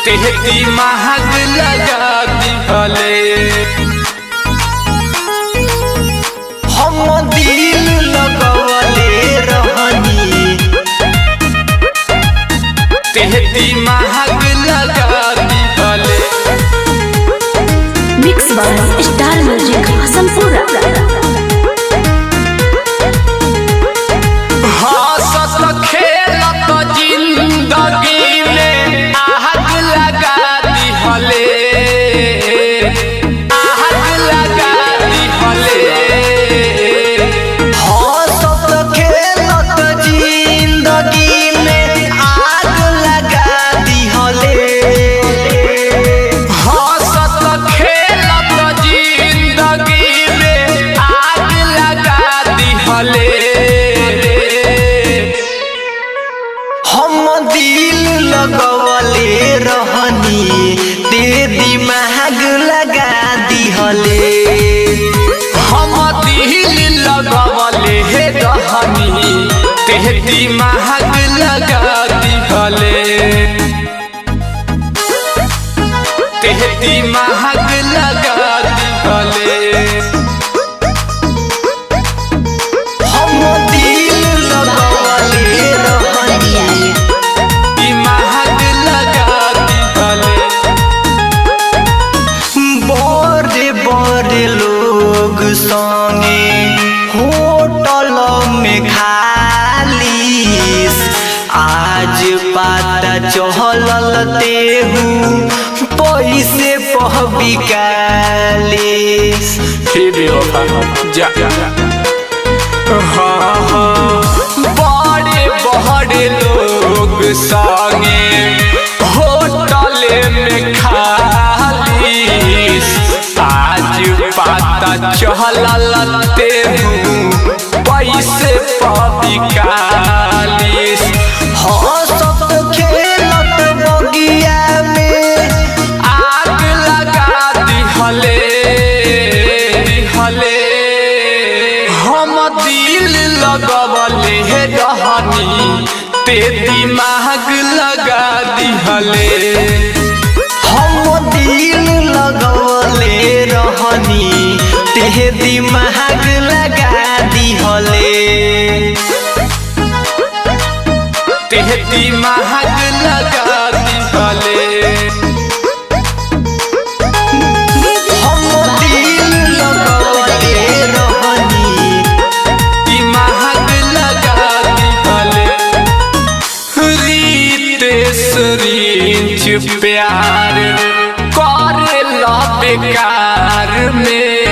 तेहती महग लगा दिहले। हम दिल लगवले रहनी, तेहती महग लगा दिहले। Mix by star music Hasanpura. हंसत खेलत जिंदगी में आग लगा दिहले, आग लगा दिहले। हंसत खेलत जिंदगी में आग लगा दिहले। हंसत खेलत जिंदगी में आग लगा दिहले। हम दिल लगवले रहनी, ते दिमाग लगा दिहले। हम दिल लगवले रहनी, तेहती महग लगा दिहले। तेहती महग लगा दिहले। हम दिल लगवले रहनी, ई महग लगा दिहले। बड़े बड़े लोग संगे होटल में खालीस, आज पता चलल तेहू पैसे पह बिकालीस। फिर जा बड़े बड़े लोग संगे होटल में खालीस, आज पता चलल तेहू पैसे पबिकालीस। हंसत खेलत बगिया में आग लगा दिहले, दिहले। हम दिल लगवले रहनी, ते दिमाग लगा दिहले। हम दिल लगवले रहनी, ते दिमाग लगा दिहले। तेहती महग लगा दिहले। हम दिल लगवले रहनी, ई महग लगा दिहले। रीतेश रिंच प्यार करेला बेकार में,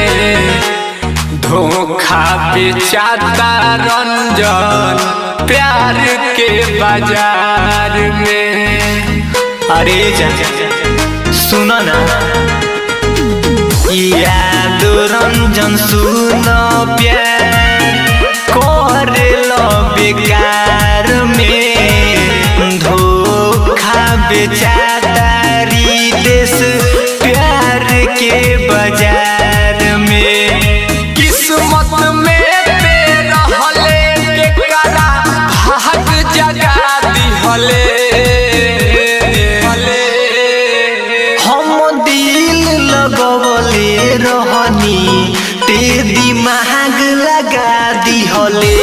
धोखा बेचाता रंजन प्यार के बाजार में। अरे सुनो ना, याद रंजन सुन प्यार करेला बेकार में, धोखा बेचाता रितेश प्यार के बाजार में। किस्मत में रहले केकरा भाग जगा दिहले। हम दिल लगवले रहनी, ते दिमाग लगा दिहले।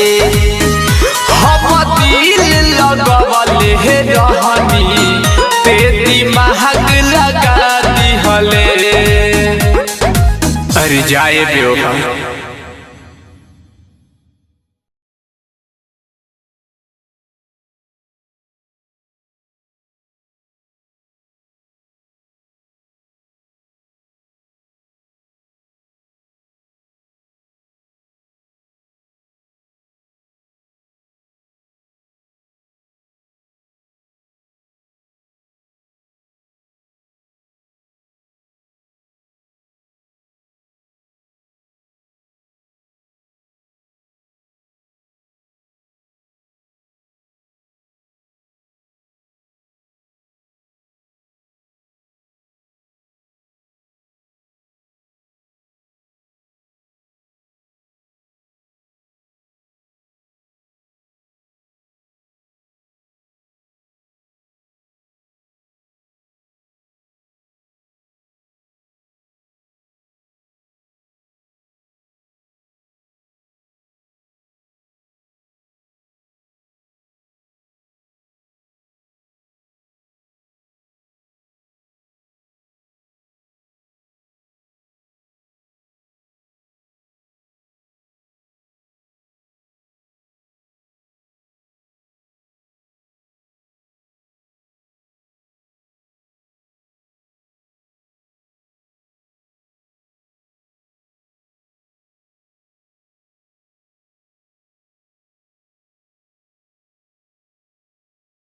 हम दिल लगवले रहनी, ते दिमाग लगा दिहले। अरे जाए बेवफा।